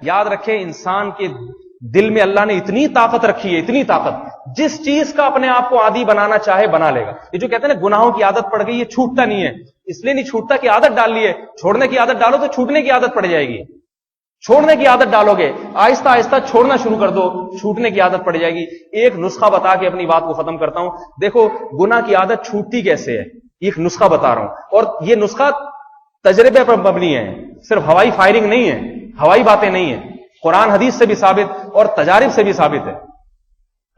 یاد رکھیں انسان کے دل میں اللہ نے اتنی طاقت رکھی ہے، اتنی طاقت، جس چیز کا اپنے آپ کو عادی بنانا چاہے بنا لے گا. یہ جو کہتے ہیں نا گناہوں کی عادت پڑ گئی، یہ چھوٹتا نہیں ہے، اس لیے نہیں چھوٹتا کہ عادت ڈال لی ہے. چھوڑنے کی عادت ڈالو تو چھوٹنے کی عادت پڑ جائے گی. چھوڑنے کی عادت ڈالو گے، آہستہ آہستہ چھوڑنا شروع کر دو، چھوٹنے کی عادت پڑ جائے گی. ایک نسخہ بتا کے اپنی بات کو ختم کرتا ہوں. دیکھو گناہ کی عادت چھوٹتی کیسے ہے، ایک نسخہ بتا رہا ہوں، اور یہ نسخہ تجربے پر مبنی ہے، صرف ہوائی فائرنگ نہیں ہے، ہوائی باتیں نہیں ہیں، قرآن حدیث سے بھی ثابت اور تجارب سے بھی ثابت ہے.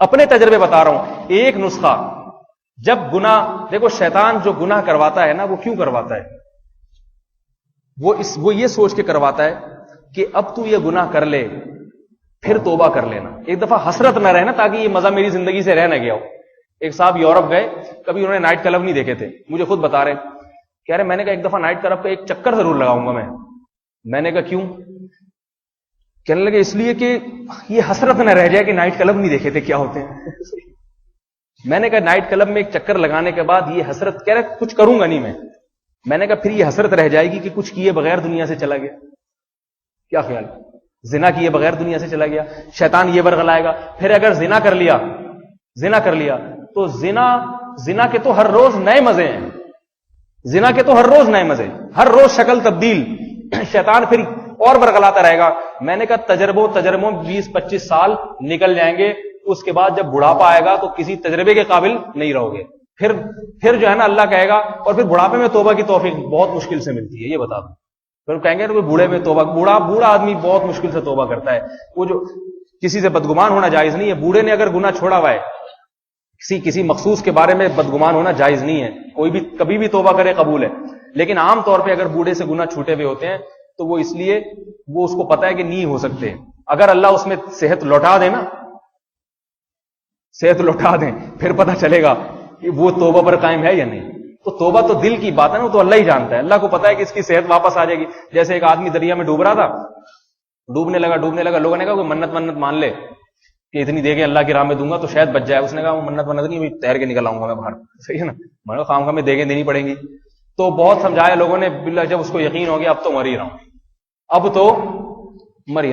اپنے تجربے بتا رہا ہوں. ایک نسخہ، جب گناہ، دیکھو شیطان جو گناہ کرواتا ہے نا، وہ کیوں کرواتا ہے؟ وہ یہ سوچ کے کرواتا ہے کہ اب تو یہ گناہ کر لے پھر توبہ کر لینا، ایک دفعہ حسرت نہ رہے نا، تاکہ یہ مزہ میری زندگی سے رہ نہ گیا ہو. ایک صاحب یورپ گئے، کبھی انہوں نے نائٹ کلب نہیں دیکھے تھے، مجھے خود بتا رہے، کہہ رہے میں نے کہا ایک دفعہ نائٹ کلب کا ایک چکر ضرور لگاؤں گا میں نے کہا کیوں؟ کہنے لگے اس لیے کہ یہ حسرت نہ رہ جائے کہ نائٹ کلب نہیں دیکھے تھے کیا ہوتے ہیں. میں نے کہا نائٹ کلب میں ایک چکر لگانے کے بعد یہ حسرت، کہہ رہے کچھ کروں گا نہیں میں نے کہا پھر یہ حسرت رہ جائے گی کہ کچھ کیے بغیر دنیا سے چلا گیا. کیا خیال؟ زنا کیے بغیر دنیا سے چلا گیا. شیطان یہ ورغلائے گا. پھر اگر زنا کر لیا تو زنا کے تو ہر روز نئے مزے ہیں، زنا کے تو ہر روز نئے مزے، ہر روز شکل تبدیل. شیطان پھر اور ورغلاتا رہے گا. میں نے کہا تجربوں 20-25 سال نکل جائیں گے، اس کے بعد جب بڑھاپا آئے گا تو کسی تجربے کے قابل نہیں رہو گے. پھر جو ہے نا اللہ کہے گا، اور پھر بڑھاپے میں توبہ کی توفیق بہت مشکل سے ملتی ہے، یہ بتا دوں. پھر کہیں گے بوڑھے میں توبہ، بوڑھا آدمی بہت مشکل سے توبہ کرتا ہے. وہ جو کسی سے بدگمان ہونا جائز نہیں ہے. بوڑھے نے اگر گناہ چھوڑا ہوا ہے، کسی مخصوص کے بارے میں بدگمان ہونا جائز نہیں ہے. کوئی بھی کبھی بھی توبہ کرے قبول ہے. لیکن عام طور پہ اگر بوڑھے سے گناہ چھوٹے ہوئے ہوتے ہیں تو وہ اس لیے وہ اس کو پتا ہے کہ نہیں ہو سکتے. اگر اللہ اس میں صحت لوٹا دے نا، صحت لوٹا دیں، پھر پتہ چلے گا کہ وہ توبہ پر قائم ہے یا نہیں. تو توبہ تو دل کی بات ہے نا، وہ تو اللہ ہی جانتا ہے. اللہ کو پتا ہے کہ اس کی صحت واپس آ جائے گی. جیسے ایک آدمی دریا میں ڈوب رہا تھا، ڈوبنے لگا، لوگوں نے کہا کوئی منت مان لے کہ اتنی دے کے اللہ کی راہ میں دوں گا تو شاید بچ جائے. اس نے کہا وہ منت نہیں، تیر کے نکل آؤں گا میں باہر. صحیح ہے نا، میں نے کہا خام میں دے کے دینی پڑیں گی. تو بہت سمجھایا لوگوں نے، باللہ جب اس کو یقین ہو گیا اب تو مر ہی رہا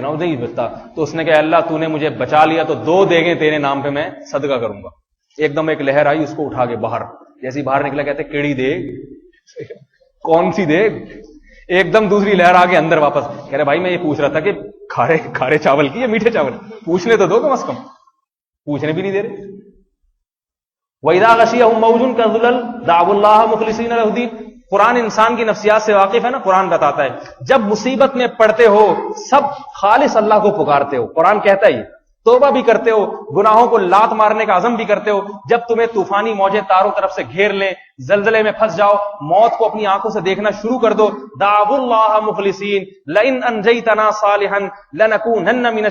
ہوں، نہیں بچتا. تو اس نے کہا اللہ تو نے مجھے بچا لیا تو 2 دیگیں تیرے نام پہ میں صدقہ کروں گا. ایک دم ایک لہر آئی، اس کو اٹھا کے باہر، جیسے باہر نکلا کہتے کیڑی دیگ، کون سی دیگ؟ ایک دم دوسری لہر آ کے اندر واپس. کہہ رہے بھائی میں یہ پوچھ رہا تھا کہ کھارے چاول کی یا میٹھے چاول؟ پوچھنے تو دو کم از کم، پوچھنے بھی نہیں دے رہے. وَإِذَا غَشِيَهُم مَّوْجٌ كَالظُّلَلِ دَعَوُا اللَّهَ مُخْلِصِينَ لَهُ الدِّينَ. قرآن انسان کی نفسیات سے واقف ہے نا. قرآن بتاتا ہے جب مصیبت میں پڑتے ہو سب خالص اللہ کو پکارتے ہو. قرآن کہتا ہے توبہ بھی کرتے ہو، گناہوں کو لات مارنے کا عزم بھی کرتے ہو. جب تمہیں طوفانی موجیں تاروں طرف سے گھیر لیں، زلزلے میں پھنس جاؤ، موت کو اپنی آنکھوں سے دیکھنا شروع کر دو. دعوا اللہ مخلصین لئن انجیتنا صالحا لنکونن من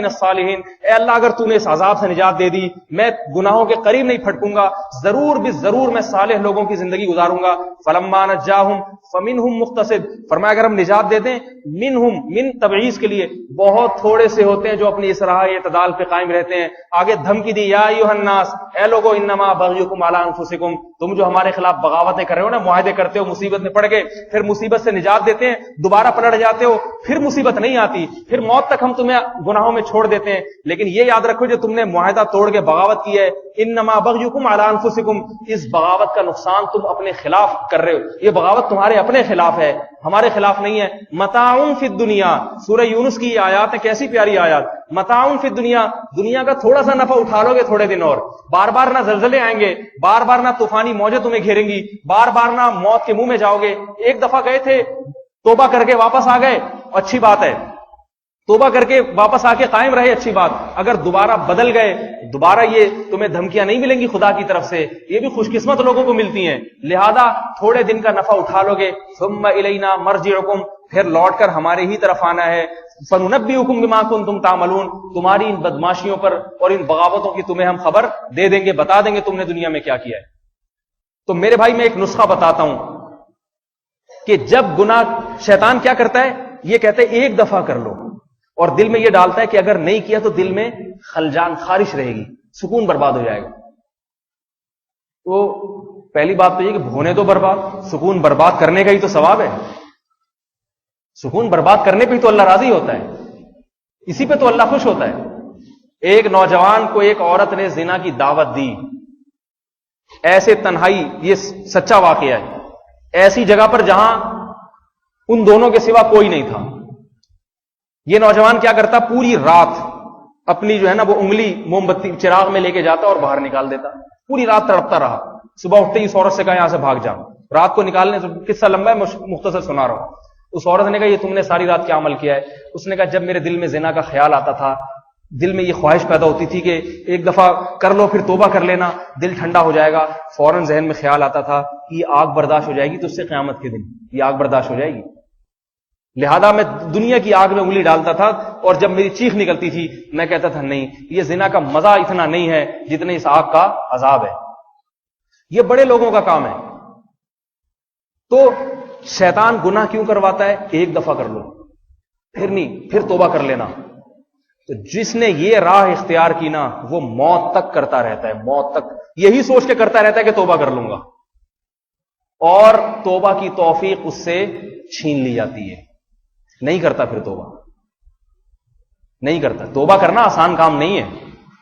الصالحین. اے اللہ اگر تو نے اس عذاب سے نجات دے دی، میں گناہوں کے قریب نہیں پھٹکوں گا، ضرور ضرور میں صالح لوگوں کی زندگی گزاروں گا. فلما نجاہم فمنہم مقتصد. فرمایا اگر ہم نجات دے دیں، منہم، من تبعیض کے لیے، بہت تھوڑے سے ہوتے ہیں جو اپنی اصلاح اعتدال پہ قائم رہتے ہیں. آگے دھمکی دی، یا ایھا الناس، اے لوگو انما بغیکم علی انفسکم. تم جو ہمارے خلاف بغاوتیں کر رہے ہو نا، معاہدے کرتے ہو، مصیبت میں پڑ گئے، پھر مصیبت سے نجات دیتے ہیں، دوبارہ پلٹ جاتے ہو، پھر مصیبت نہیں آتی، پھر موت تک ہم تمہیں گناہوں میں چھوڑ دیتے ہیں. لیکن یہ یاد رکھو جو تم نے معاہدہ توڑ کے بغاوت کی ہے، انما بغیکم علی انفسکم، اس بغاوت کا نقصان تم اپنے خلاف کر رہے ہو. یہ بغاوت تمہارے اپنے خلاف ہے، ہمارے خلاف نہیں ہے. متاع فی الدنیا، سورہ یونس کی یہ آیات ہے، کیسی پیاری آیات. متاع فی الدنیا، دنیا کا تھوڑا سا نفع اٹھا لو گے تھوڑے دن، اور بار بار نہ زلزلے آئیں گے، بار بار نہ طوفانی موجیں تمہیں گھیریں گی، بار بار نہ موت کے منہ میں جاؤ گے. ایک دفعہ گئے تھے، توبہ کر کے واپس آ گئے، اچھی بات ہے، توبہ کر کے واپس آ کے قائم رہے، اچھی بات. اگر دوبارہ بدل گئے، دوبارہ یہ تمہیں دھمکیاں نہیں ملیں گی خدا کی طرف سے، یہ بھی خوش قسمت لوگوں کو ملتی ہیں. لہذا تھوڑے دن کا نفع اٹھا لو گے. ثم الینا مرجعکم، پھر لوٹ کر ہمارے ہی طرف آنا ہے. فننبئکم بما کنتم تعملون، تمہاری ان بدماشیوں پر اور ان بغاوتوں کی تمہیں ہم خبر دے دیں گے، بتا دیں گے تم نے دنیا میں کیا کیا ہے. تو میرے بھائی میں ایک نسخہ بتاتا ہوں کہ جب گناہ، شیطان کیا کرتا ہے، یہ کہتے ہیں ایک دفعہ کر لو، اور دل میں یہ ڈالتا ہے کہ اگر نہیں کیا تو دل میں خلجان، خارش رہے گی، سکون برباد ہو جائے گا. تو پہلی بات تو یہ کہ ہونے دو برباد، سکون برباد کرنے کا ہی تو ثواب ہے. سکون برباد کرنے پہ تو اللہ راضی ہوتا ہے, اسی پہ تو اللہ خوش ہوتا ہے. ایک نوجوان کو ایک عورت نے زنا کی دعوت دی, ایسے تنہائی, یہ سچا واقعہ ہے, ایسی جگہ پر جہاں ان دونوں کے سوا کوئی نہیں تھا. یہ نوجوان کیا کرتا, پوری رات اپنی جو ہے نا وہ انگلی موم بتی چراغ میں لے کے جاتا اور باہر نکال دیتا, پوری رات تڑپتا رہا. صبح اٹھتے ہی اس عورت سے کہا یہاں سے بھاگ جا. رات کو نکالنے سے قصہ لمبا ہے, مختصر سنا رہا ہوں. اس عورت نے کہا یہ تم نے ساری رات کیا عمل کیا ہے؟ اس نے کہا جب میرے دل میں زنا کا خیال آتا تھا, دل میں یہ خواہش پیدا ہوتی تھی کہ ایک دفعہ کر لو پھر توبہ کر لینا, دل ٹھنڈا ہو جائے گا, فوراً ذہن میں خیال آتا تھا یہ آگ برداشت ہو جائے گی تو اس سے قیامت کے دن یہ آگ برداشت ہو جائے گی, لہذا میں دنیا کی آگ میں انگلی ڈالتا تھا, اور جب میری چیخ نکلتی تھی میں کہتا تھا نہیں, یہ زنا کا مزہ اتنا نہیں ہے جتنے اس آگ کا عذاب ہے. یہ بڑے لوگوں کا کام ہے. تو شیطان گناہ کیوں کرواتا ہے؟ ایک دفعہ کر لو, پھر نہیں, پھر توبہ کر لینا. تو جس نے یہ راہ اختیار کی نا وہ موت تک کرتا رہتا ہے, موت تک یہی سوچ کے کرتا رہتا ہے کہ توبہ کر لوں گا, اور توبہ کی توفیق اس سے چھین لی جاتی ہے, نہیں کرتا پھر توبہ, نہیں کرتا. توبہ کرنا آسان کام نہیں ہے,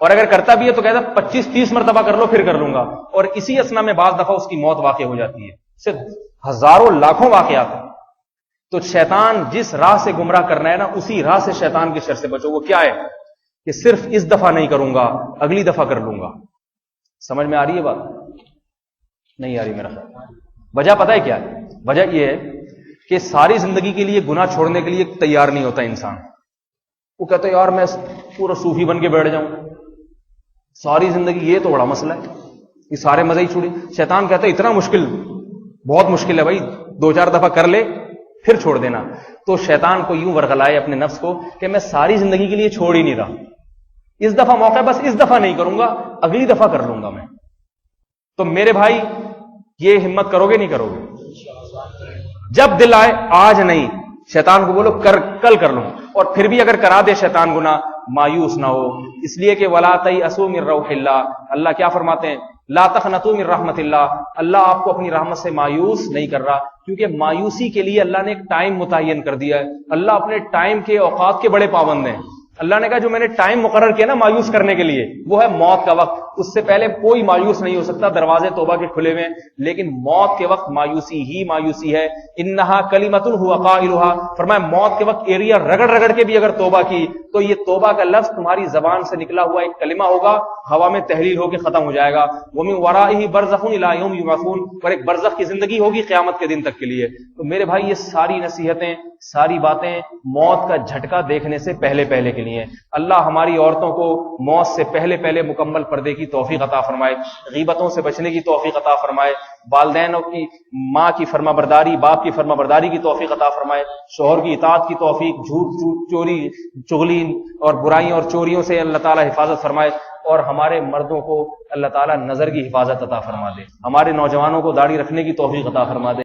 اور اگر کرتا بھی ہے تو کہتا 25-30 مرتبہ کر لو پھر کر لوں گا, اور اسی اثنا میں بعض دفعہ اس کی موت واقع ہو جاتی ہے. صرف ہزاروں لاکھوں واقعات ہیں. تو شیطان جس راہ سے گمراہ کرنا ہے نا اسی راہ سے شیطان کے شر سے بچو. وہ کیا ہے کہ صرف اس دفعہ نہیں کروں گا, اگلی دفعہ کر لوں گا. سمجھ میں آ رہی ہے بات؟ نہیں آ رہی میرا خیال. وجہ پتہ ہے کیا ہے؟ وجہ یہ ہے کہ ساری زندگی کے لیے گناہ چھوڑنے کے لیے تیار نہیں ہوتا انسان. وہ کہتا ہے یار میں پورا صوفی بن کے بیٹھ جاؤں ساری زندگی, یہ تو بڑا مسئلہ ہے, یہ سارے مزے ہی چھوڑے. شیطان کہتا ہے اتنا مشکل, بہت مشکل ہے بھائی, 2-4 دفعہ کر لے پھر چھوڑ دینا. تو شیطان کو یوں ورغلائے اپنے نفس کو کہ میں ساری زندگی کے لیے چھوڑ ہی نہیں رہا, اس دفعہ موقع ہے, بس اس دفعہ نہیں کروں گا, اگلی دفعہ کر لوں گا میں. تو میرے بھائی یہ ہمت کرو گے نہیں کرو گے؟ جب دل آئے آج نہیں, شیطان کو بولو کل کر لوں. اور پھر بھی اگر کرا دے شیطان گناہ, مایوس نہ ہو, اس لیے کہ ولا تیأسوا من روح اللہ, اللہ کیا فرماتے ہیں, لا تقنطوا من رحمت اللہ, اللہ آپ کو اپنی رحمت سے مایوس نہیں کر رہا, کیونکہ مایوسی کے لیے اللہ نے ایک ٹائم متعین کر دیا ہے. اللہ اپنے ٹائم کے اوقات کے بڑے پابند ہیں. اللہ نے کہا جو میں نے ٹائم مقرر کیا نا مایوس کرنے کے لیے وہ ہے موت کا وقت, اس سے پہلے کوئی مایوس نہیں ہو سکتا, دروازے توبہ کے کھلے ہوئے, لیکن موت کے وقت مایوسی ہی مایوسی ہے. انہا کلمۃ هو قائلها, فرمایا موت کے وقت ایریا رگڑ رگڑ کے بھی اگر توبہ کی تو یہ توبہ کا لفظ تمہاری زبان سے نکلا ہوا ایک کلمہ ہوگا, ہوا میں تحلیل ہو کے ختم ہو جائے گا. ومن ورائہ برزخ الی یوم یبعثون, اور ایک برزخ کی زندگی ہوگی قیامت کے دن تک کے لیے. تو میرے بھائی یہ ساری نصیحتیں ساری باتیں موت کا جھٹکا دیکھنے سے پہلے کے لیے. اللہ ہماری عورتوں کو موت سے پہلے مکمل پردے کی توفیق عطا فرمائے, غیبتوں سے بچنے کی توفیق عطا فرمائے, والدینوں کی ماں کی فرما برداری باپ کی فرما برداری کی توفیق عطا فرمائے, شوہر کی اطاعت کی توفیق, جھوٹ چوری چغلی اور برائیوں اور چوریوں سے اللہ تعالی حفاظت فرمائے, اور ہمارے مردوں کو اللہ تعالی نظر کی حفاظت عطا فرما دے, ہمارے نوجوانوں کو داڑھی رکھنے کی توفیق عطا فرما دے.